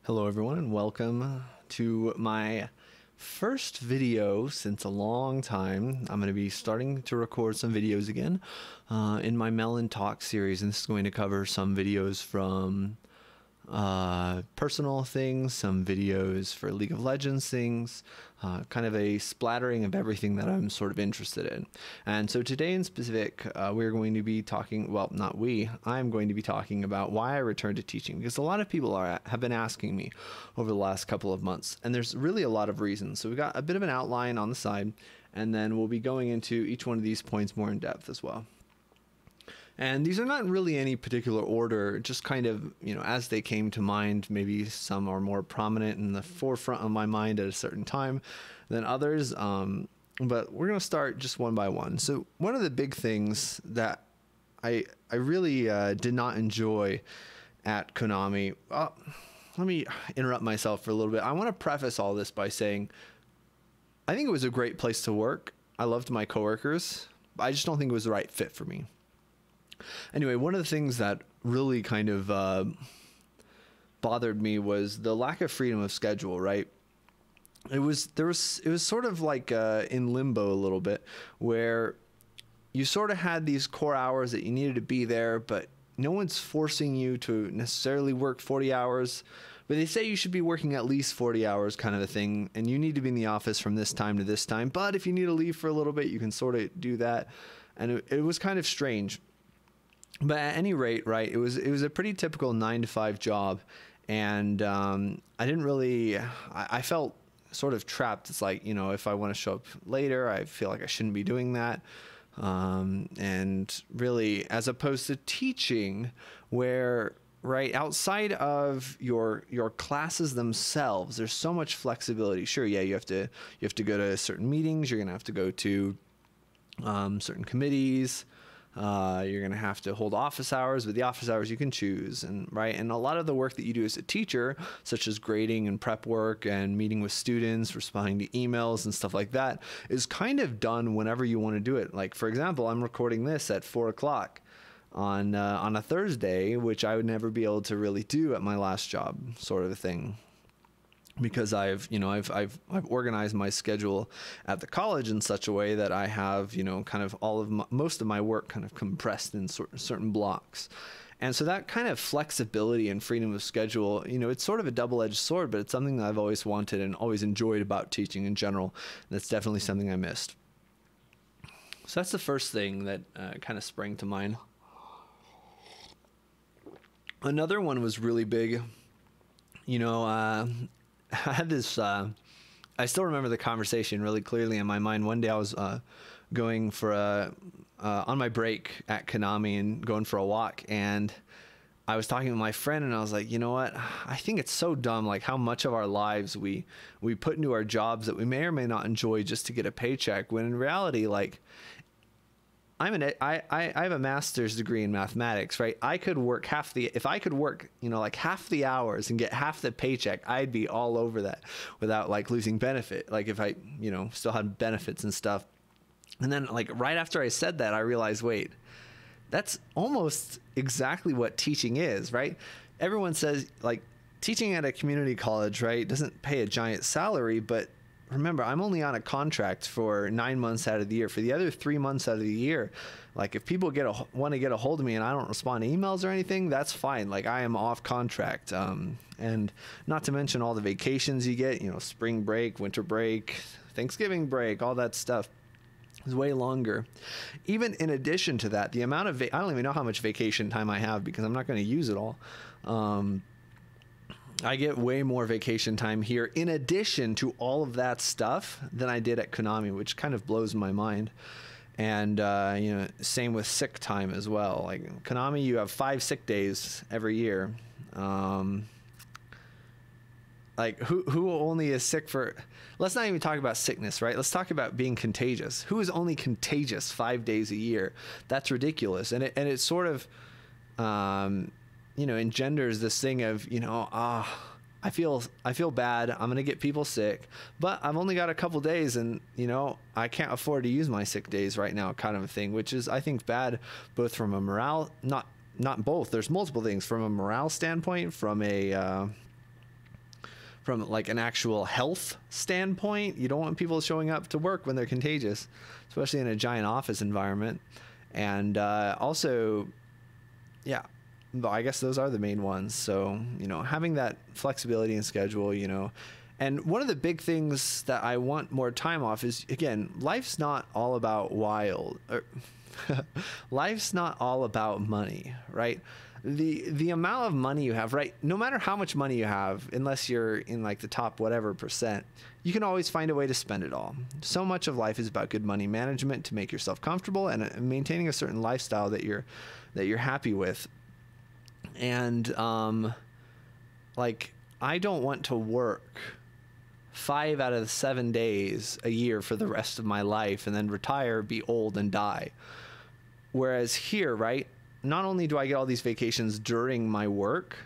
Hello everyone and welcome to my first video since a long time. I'm going to be starting to record some videos again in my Melyn Talk series, and this is going to cover some videos from personal things, some videos for League of Legends things, kind of a splattering of everything that I'm sort of interested in. And so today in specific, we're going to be talking, well, not we, I'm going to be talking about why I returned to teaching, because a lot of people have been asking me over the last couple of months, and there's really a lot of reasons. So we've got a bit of an outline on the side, and then we'll be going into each one of these points more in depth as well. And these are not really any particular order, just kind of, as they came to mind. Maybe some are more prominent in the forefront of my mind at a certain time than others. But we're going to start just one by one. So one of the big things that I really did not enjoy at Konami, let me interrupt myself for a little bit. I want to preface all this by saying I think it was a great place to work. I loved my coworkers, but I just don't think it was the right fit for me. Anyway, one of the things that really kind of bothered me was the lack of freedom of schedule, right? It was sort of like in limbo a little bit, where you sort of had these core hours that you needed to be there, but no one's forcing you to necessarily work 40 hours. But they say you should be working at least 40 hours, kind of a thing, and you need to be in the office from this time to this time. But if you need to leave for a little bit, you can sort of do that. And it was kind of strange. But at any rate, right, it was a pretty typical 9-to-5 job, and I didn't really, I felt sort of trapped. It's like, if I want to show up later, I feel like I shouldn't be doing that. And really, as opposed to teaching, where, right, outside of your classes themselves, there's so much flexibility. Sure, yeah, you have to go to certain meetings. You're gonna have to go to certain committees. You're going to have to hold office hours, but the office hours you can choose, and a lot of the work that you do as a teacher, such as grading and prep work and meeting with students, responding to emails and stuff like that, is kind of done whenever you want to do it. Like, for example, I'm recording this at 4 o'clock on a Thursday, which I would never be able to really do at my last job, sort of a thing. Because I've organized my schedule at the college in such a way that I have, kind of most of my work kind of compressed in certain blocks. And so that kind of flexibility and freedom of schedule, it's sort of a double-edged sword, but it's something that I've always wanted and always enjoyed about teaching in general. And that's definitely something I missed. So that's the first thing that kind of sprang to mind. Another one was really big. I had this, I still remember the conversation really clearly in my mind. One day I was going for on my break at Konami and going for a walk, and I was talking with my friend, and I was like, you know what? I think it's so dumb, like how much of our lives we put into our jobs that we may or may not enjoy just to get a paycheck, when in reality, like, I have a master's degree in mathematics, right? I could work if I could work, like half the hours and get half the paycheck, I'd be all over that without like losing benefit. Like if I, still had benefits and stuff. And then like right after I said that, I realized, wait, that's almost exactly what teaching is, right? Everyone says like teaching at a community college, right, doesn't pay a giant salary, but remember, I'm only on a contract for 9 months out of the year. For the other 3 months out of the year, like if people want to get a hold of me and I don't respond to emails or anything, that's fine. Like I am off contract. And not to mention all the vacations you get, spring break, winter break, Thanksgiving break, all that stuff is way longer. Even in addition to that, the amount of, I don't even know how much vacation time I have because I'm not going to use it all. I get way more vacation time here in addition to all of that stuff than I did at Konami, which kind of blows my mind. And, same with sick time as well. Like Konami, you have 5 sick days every year. Like who only is sick for, let's not even talk about sickness, right? Let's talk about being contagious. Who is only contagious 5 days a year? That's ridiculous. And it sort of, engenders this thing of, I feel bad. I'm going to get people sick, but I've only got a couple days and, I can't afford to use my sick days right now, kind of a thing, which is, I think, bad, both from a morale, not both. There's multiple things from a morale standpoint, from a, from like an actual health standpoint. You don't want people showing up to work when they're contagious, especially in a giant office environment. And also, yeah, I guess those are the main ones. So, having that flexibility in schedule, and one of the big things that I want more time off is, again, life's not all about life's not all about money, right? The amount of money you have, right? No matter how much money you have, unless you're in like the top whatever percent, you can always find a way to spend it all. So much of life is about good money management to make yourself comfortable and maintaining a certain lifestyle that you're happy with. And like, I don't want to work 5 out of the 7 days a year for the rest of my life and then retire, be old, and die. Whereas here, right, not only do I get all these vacations during my work,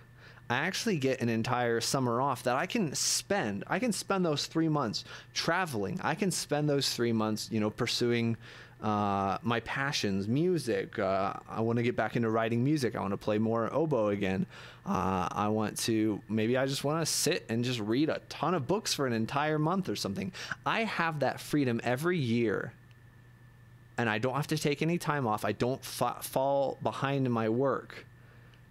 I actually get an entire summer off that I can spend. I can spend those 3 months traveling. I can spend those 3 months, pursuing my passions, music. I want to get back into writing music. I want to play more oboe again. Maybe I just want to sit and just read a ton of books for an entire month or something. I have that freedom every year, and I don't have to take any time off. I don't fall behind in my work.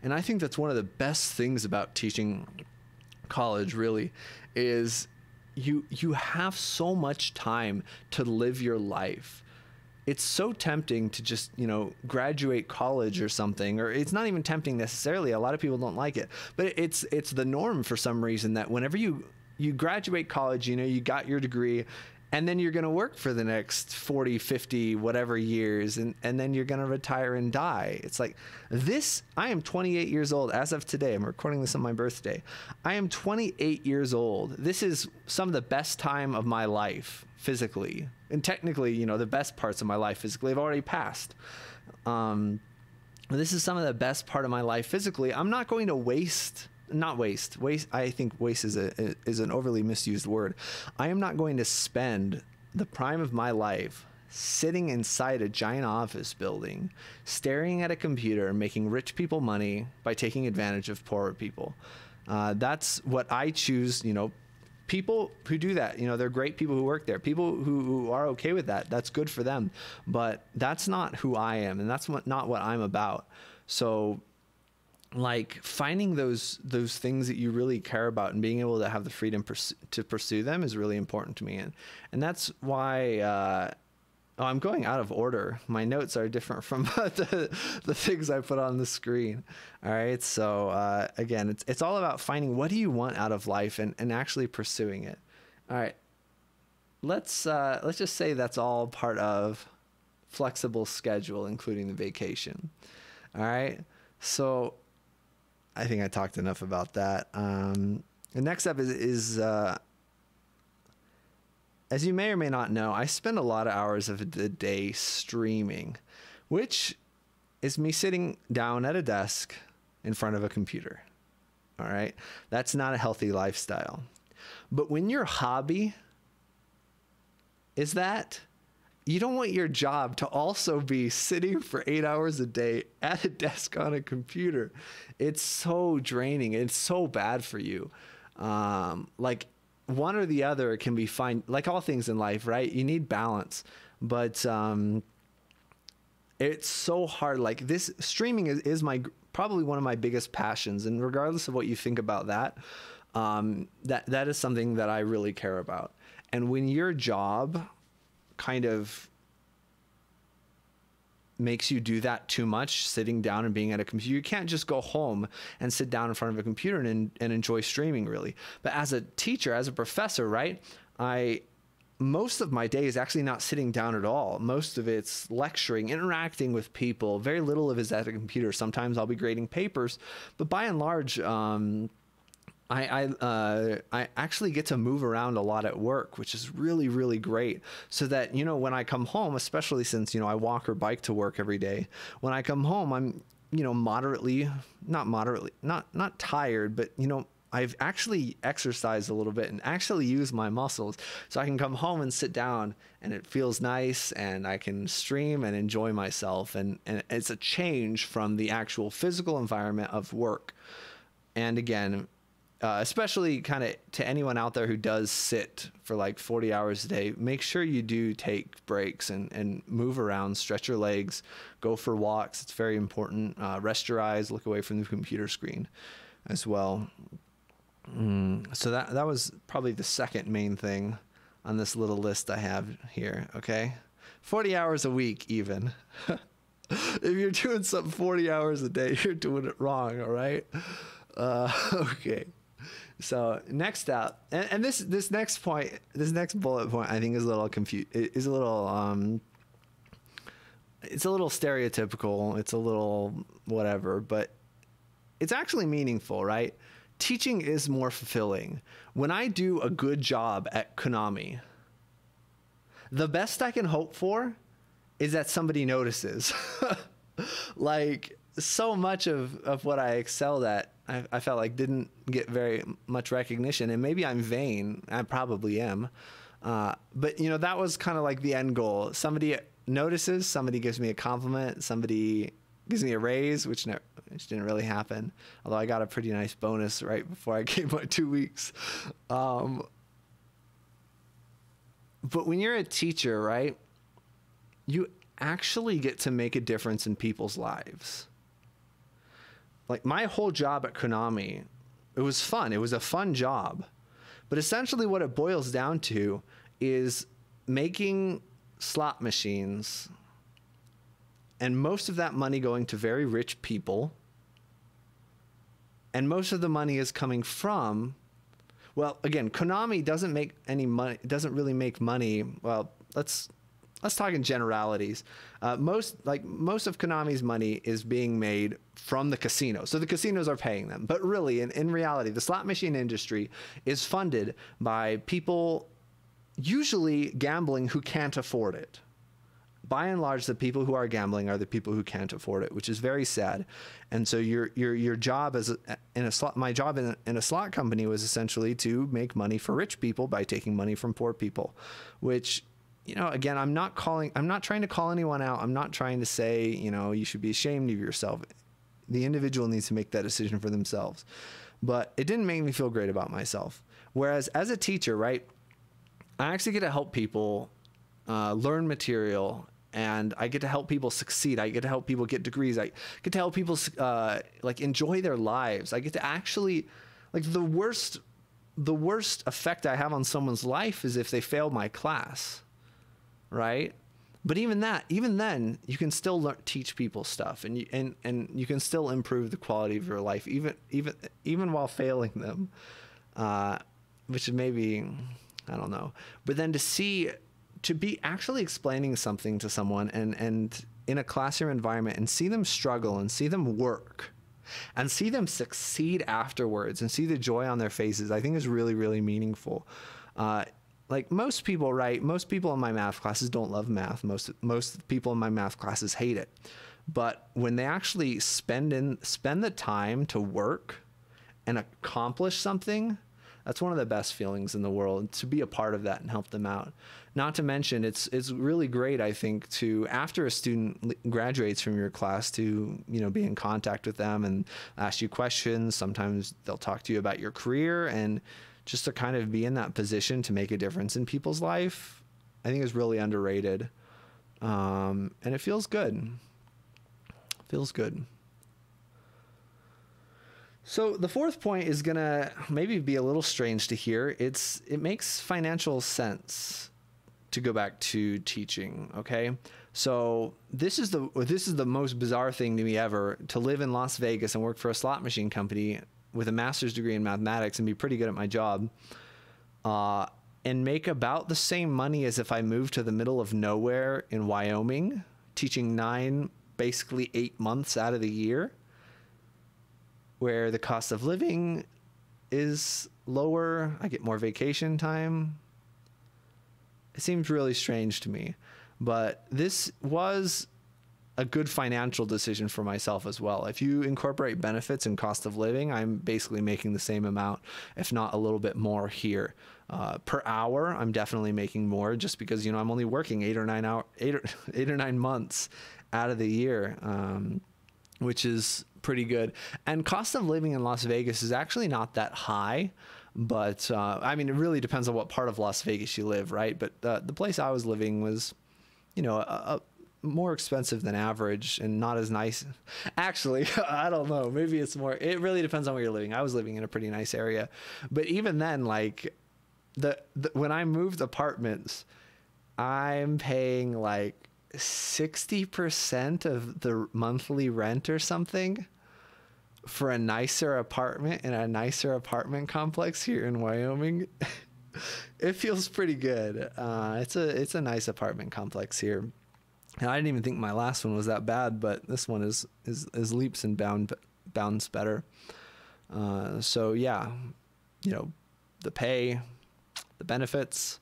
And I think that's one of the best things about teaching college, really, is you have so much time to live your life. It's so tempting to just, graduate college or something, or it's not even tempting necessarily. A lot of people don't like it, but it's the norm for some reason that whenever you graduate college, you got your degree, and then you're going to work for the next 40, 50, whatever years, and then you're going to retire and die. It's like this. I am 28 years old as of today. I'm recording this on my birthday. I am 28 years old. This is some of the best time of my life physically. And technically, the best parts of my life physically have already passed. This is some of the best part of my life physically. I'm not going to waste. I think waste is an overly misused word. I am not going to spend the prime of my life sitting inside a giant office building, staring at a computer, making rich people money by taking advantage of poorer people. That's what I choose. People who do that, they're great people who work there. People who are okay with that, that's good for them. But that's not who I am, and that's not what I'm about. So, like, finding those things that you really care about and being able to have the freedom to pursue them is really important to me. And that's why I'm going out of order. My notes are different from the things I put on the screen. All right. So again, it's all about finding what do you want out of life and actually pursuing it. All right. Let's just say that's all part of flexible schedule, including the vacation. All right. So I think I talked enough about that. The next up is as you may or may not know, I spend a lot of hours of the day streaming, which is me sitting down at a desk in front of a computer. All right. That's not a healthy lifestyle. But when your hobby is that, you don't want your job to also be sitting for 8 hours a day at a desk on a computer. It's so draining. It's so bad for you. Like, one or the other can be fine. Like all things in life, right? You need balance, but it's so hard. Like, this streaming is probably one of my biggest passions. And regardless of what you think about that, that is something that I really care about. And when your job kind of makes you do that too much, sitting down and being at a computer, you can't just go home and sit down in front of a computer and enjoy streaming, really. But as a teacher, as a professor, right, most of my day is actually not sitting down at all. Most of it's lecturing, interacting with people. Very little of it is at a computer. Sometimes I'll be grading papers, but by and large, I actually get to move around a lot at work, which is really, really great. So that, when I come home, especially since, I walk or bike to work every day, when I come home, I'm, not tired, but, I've actually exercised a little bit and actually used my muscles. So I can come home and sit down and it feels nice and I can stream and enjoy myself. And it's a change from the actual physical environment of work. And again, especially kind of to anyone out there who does sit for like 40 hours a day, make sure you do take breaks and move around, stretch your legs, go for walks. It's very important. Rest your eyes, look away from the computer screen as well. So that was probably the second main thing on this little list I have here. Okay. 40 hours a week, even. If you're doing something 40 hours a day, you're doing it wrong. All right. Okay. So next up, and this next point, this next bullet point, I think is a little it's a little stereotypical. It's a little whatever, but it's actually meaningful, right? Teaching is more fulfilling. When I do a good job at Konami, the best I can hope for is that somebody notices. Like, so much of what I excelled at, I felt like didn't get very much recognition, and maybe I'm vain. I probably am. But that was kind of like the end goal. Somebody notices, somebody gives me a compliment, somebody gives me a raise, which didn't really happen. Although I got a pretty nice bonus right before I gave my 2 weeks. But when you're a teacher, right, you actually get to make a difference in people's lives. Like, my whole job at Konami, it was fun. It was a fun job. But essentially what it boils down to is making slot machines, and most of that money going to very rich people. And most of the money is coming from, well, again, Konami doesn't make any money, doesn't really make money. Well, let's talk in generalities. Most of Konami's money is being made from the casino. So the casinos are paying them. But really, in reality, the slot machine industry is funded by people usually gambling who can't afford it. By and large, the people who are gambling are the people who can't afford it, which is very sad. And so your job my job in a slot company was essentially to make money for rich people by taking money from poor people, which, again, I'm not trying to call anyone out. I'm not trying to say, you should be ashamed of yourself. The individual needs to make that decision for themselves. But it didn't make me feel great about myself. Whereas as a teacher, right, I actually get to help people learn material, and I get to help people succeed. I get to help people get degrees. I get to help people enjoy their lives. I get to actually, the worst effect I have on someone's life is if they fail my class, right? But even then, you can still teach people stuff, and you can still improve the quality of your life, even while failing them, which is maybe, I don't know. But then to be actually explaining something to someone and in a classroom environment, and see them struggle and see them work and see them succeed afterwards and see the joy on their faces, I think is really, really meaningful. Like most people, right? Most people in my math classes don't love math. Most people in my math classes hate it. But when they actually spend the time to work and accomplish something, that's one of the best feelings in the world, to be a part of that and help them out. Not to mention, it's really great, I think, to, after a student graduates from your class, to be in contact with them and ask you questions. Sometimes they'll talk to you about your career, and just to kind of be in that position to make a difference in people's life, I think is really underrated. And it feels good. Feels good. So the fourth point is gonna maybe be a little strange to hear. It makes financial sense to go back to teaching. Okay, so this is the most bizarre thing to me ever, to live in Las Vegas and work for a slot machine company with a master's degree in mathematics and be pretty good at my job, and make about the same money as if I moved to the middle of nowhere in Wyoming, teaching basically 8 months out of the year, where the cost of living is lower. I get more vacation time. It seems really strange to me, but this was a good financial decision for myself as well. If you incorporate benefits and cost of living, I'm basically making the same amount, if not a little bit more here. Per hour, I'm definitely making more, just because, I'm only working 8 or 9 months out of the year, which is pretty good. And cost of living in Las Vegas is actually not that high, but I mean, it really depends on what part of Las Vegas you live, right? But the place I was living was, you know, more expensive than average and not as nice. Actually, I don't know. Maybe it's more, it really depends on where you're living. I was living in a pretty nice area, but even then, like when I moved apartments, I'm paying like 60% of the monthly rent or something for a nicer apartment in a nicer apartment complex here in Wyoming. It feels pretty good. It's a nice apartment complex here. And I didn't even think my last one was that bad, but this one is leaps and bounds better. So yeah, you know, the pay, the benefits,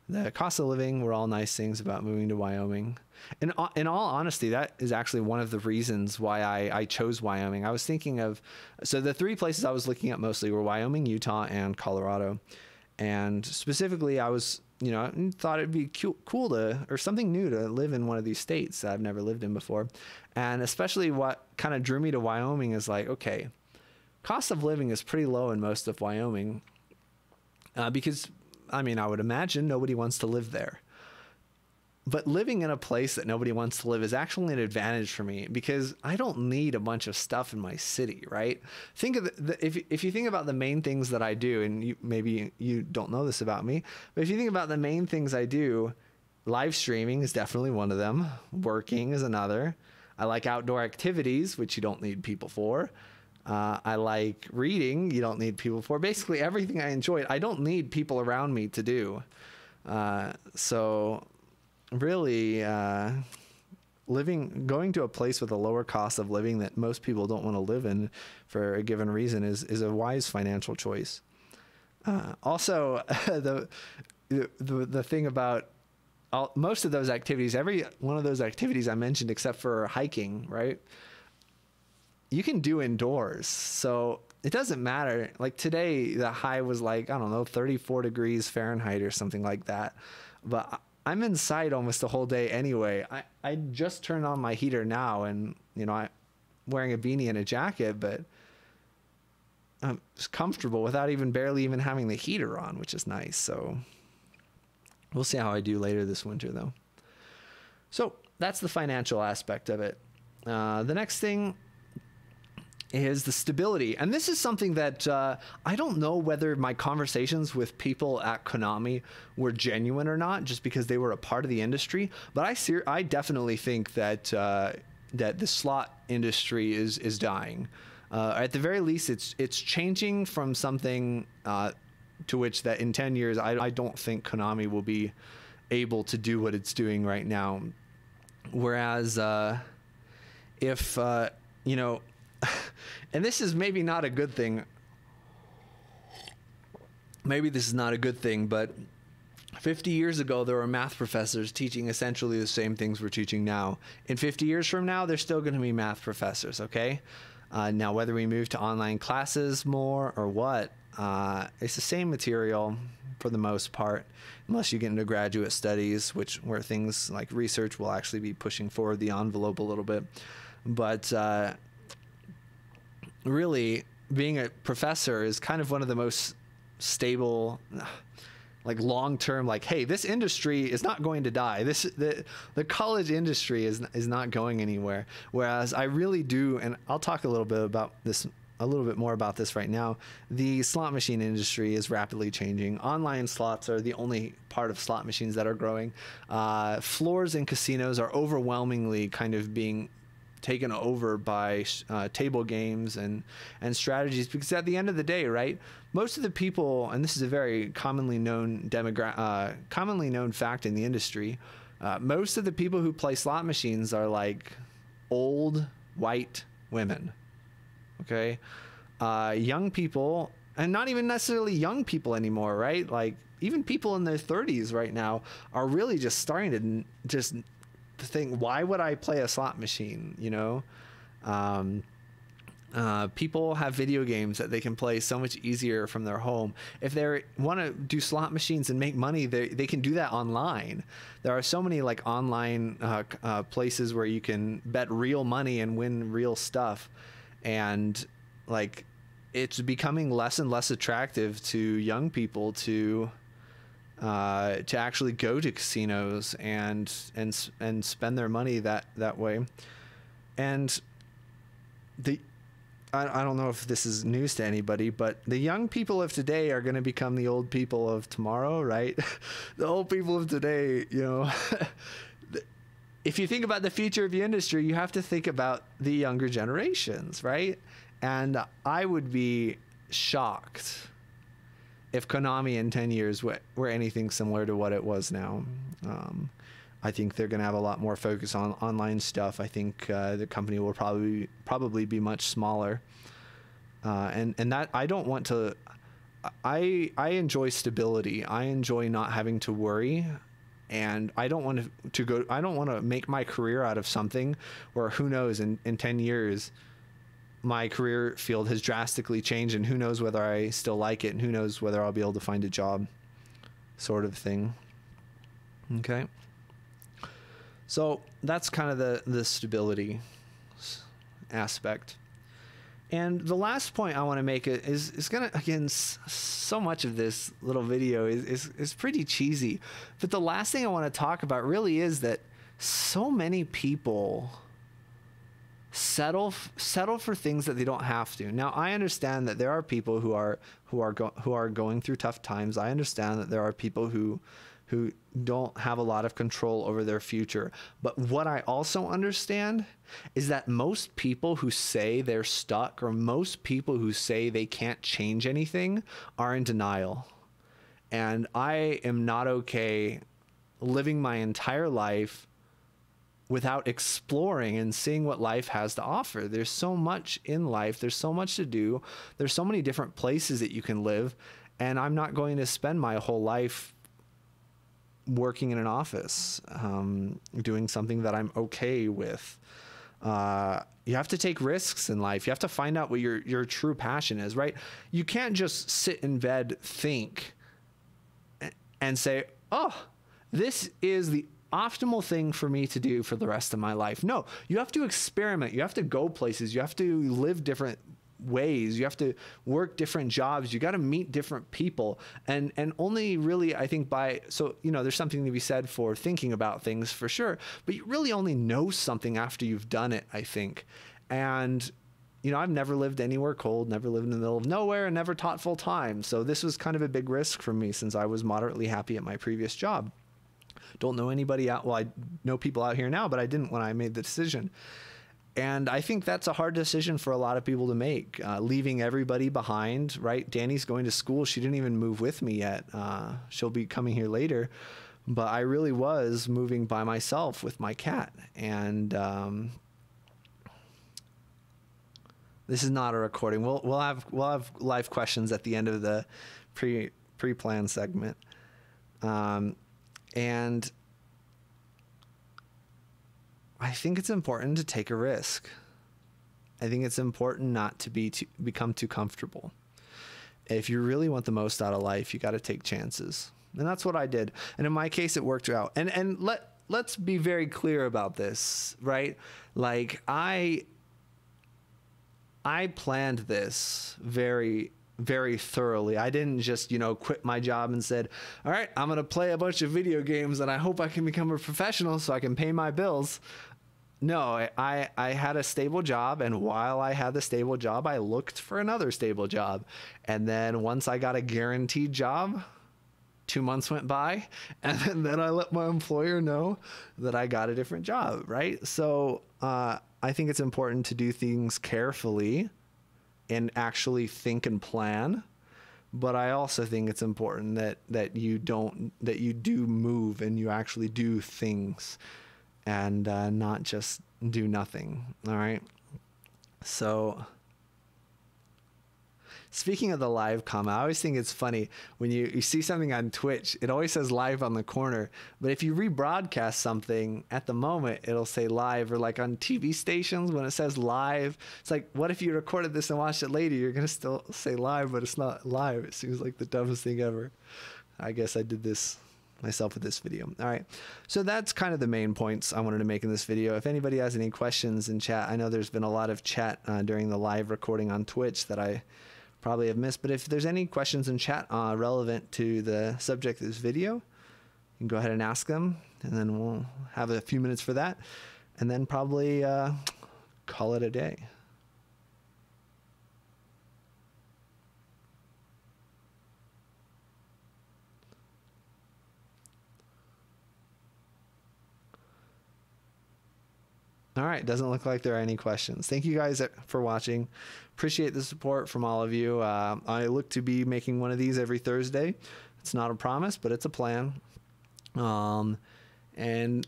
the cost of living were all nice things about moving to Wyoming. And in all honesty, that is actually one of the reasons why I chose Wyoming. I was thinking of, so the three places I was looking at mostly were Wyoming, Utah, and Colorado. And specifically, I was, you know, thought it'd be cool to, or something new to live in one of these states that I've never lived in before. And especially what kind of drew me to Wyoming is like, okay, cost of living is pretty low in most of Wyoming because, I mean, I would imagine nobody wants to live there. But living in a place that nobody wants to live is actually an advantage for me because I don't need a bunch of stuff in my city, right? Think of if you think about the main things that I do, and maybe you don't know this about me, but if you think about the main things I do, live streaming is definitely one of them. Working is another. I like outdoor activities, which you don't need people for. I like reading. You don't need people for. Basically, everything I enjoy, I don't need people around me to do. So really, going to a place with a lower cost of living that most people don't want to live in for a given reason is a wise financial choice. Also, the thing about most of those activities, every one of those activities I mentioned, except for hiking, right? You can do indoors. So it doesn't matter. Like today, the high was like, I don't know, 34 degrees Fahrenheit or something like that. But I'm inside almost the whole day anyway. I just turned on my heater now and, you know, I'm wearing a beanie and a jacket, but I'm comfortable without barely even having the heater on, which is nice. So we'll see how I do later this winter though. So that's the financial aspect of it. The next thing is the stability. And this is something that I don't know whether my conversations with people at Konami were genuine or not, just because they were a part of the industry. But I definitely think that that the slot industry is dying. At the very least, it's changing from something to which that in 10 years, I don't think Konami will be able to do what it's doing right now. Whereas if, you know, and this is maybe not a good thing. Maybe this is not a good thing, but 50 years ago, there were math professors teaching essentially the same things we're teaching now. In 50 years from now, there's still going to be math professors, okay? Now, whether we move to online classes more or what, it's the same material for the most part, unless you get into graduate studies, where things like research will actually be pushing forward the envelope a little bit. But really, being a professor is kind of one of the most stable, like long-term, like, hey, this industry is not going to die. The college industry is not going anywhere. Whereas I really do, and I'll talk a little bit more about this right now. The slot machine industry is rapidly changing. Online slots are the only part of slot machines that are growing. Floors in casinos are overwhelmingly kind of being taken over by table games and strategies, because at the end of the day, right, most of the people, and this is a very commonly known fact in the industry, most of the people who play slot machines are like old white women. Okay, young people, and not even necessarily young people anymore, right? Like even people in their 30s right now are really just starting to just think, why would I play a slot machine? You know, people have video games that they can play so much easier from their home. If they want to do slot machines and make money, they can do that online. There are so many like online places where you can bet real money and win real stuff. and like it's becoming less and less attractive to young people to actually go to casinos and spend their money that way. And I don't know if this is news to anybody, but the young people of today are going to become the old people of tomorrow, right? The old people of today, you know, if you think about the future of the industry, you have to think about the younger generations, right? And I would be shocked if Konami in 10 years were anything similar to what it was now. I think they're going to have a lot more focus on online stuff. I think the company will probably be much smaller. And that I don't want to. I enjoy stability. I enjoy not having to worry, and I don't want to go. I don't want to make my career out of something where who knows in 10 years my career field has drastically changed, and who knows whether I still like it, and who knows whether I'll be able to find a job, sort of thing. Okay. So that's kind of the stability aspect. And the last point I want to make is going to, again, so much of this little video is pretty cheesy. But the last thing I want to talk about really is that so many people settle for things that they don't have to. Now, I understand that there are people who are going through tough times. I understand that there are people who don't have a lot of control over their future. But what I also understand is that most people who say they're stuck, or most people who say they can't change anything, are in denial. And I am not okay living my entire life without exploring and seeing what life has to offer. There's so much in life. There's so much to do. There's so many different places that you can live. And I'm not going to spend my whole life working in an office, doing something that I'm okay with. You have to take risks in life. You have to find out what your true passion is, right? You can't just sit in bed, think, and say, oh, this is the optimal thing for me to do for the rest of my life. No, you have to experiment. You have to go places. You have to live different ways. You have to work different jobs. You got to meet different people, and only really, I think, so you know, there's something to be said for thinking about things, for sure, but you really only know something after you've done it, I think. And you know, I've never lived anywhere cold, never lived in the middle of nowhere, and never taught full time, so this was kind of a big risk for me, since I was moderately happy at my previous job. Don't know anybody out, well, I know people out here now, but I didn't when I made the decision. And I think that's a hard decision for a lot of people to make, leaving everybody behind, right? Danny's going to school. She didn't even move with me yet. She'll be coming here later. But I really was moving by myself with my cat. And this is not a recording. We'll have live questions at the end of the pre-planned segment. And I think it's important to take a risk. I think it's important not to become too comfortable. If you really want the most out of life, you got to take chances. And that's what I did. And in my case, it worked out. And let's be very clear about this, right? Like I planned this very, very thoroughly. I didn't just, you know, quit my job and said, all right, I'm going to play a bunch of video games and I hope I can become a professional so I can pay my bills. No, I had a stable job, and while I had the stable job, I looked for another stable job. And then once I got a guaranteed job, 2 months went by, and then I let my employer know that I got a different job, right? So I think it's important to do things carefully and actually think and plan. But I also think it's important that you do move and you actually do things, and not just do nothing. All right. So speaking of the live comment, I always think it's funny when you see something on Twitch, it always says live on the corner. But if you rebroadcast something at the moment, it'll say live. Or like on TV stations, when it says live, it's like, what if you recorded this and watched it later? You're going to still say live, but it's not live. It seems like the dumbest thing ever. I guess I did this myself with this video. All right, so that's kind of the main points I wanted to make in this video. If anybody has any questions in chat, I know there's been a lot of chat during the live recording on Twitch that I probably have missed, but if there's any questions in chat relevant to the subject of this video, you can go ahead and ask them, and then we'll have a few minutes for that, and then probably call it a day. All right, doesn't look like there are any questions. Thank you guys for watching. Appreciate the support from all of you. I look to be making one of these every Thursday. It's not a promise, but it's a plan. And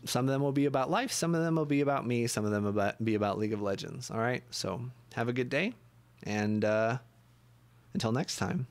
some of them will be about life. Some of them will be about me. Some of them will be about League of Legends. All right, so have a good day, and until next time.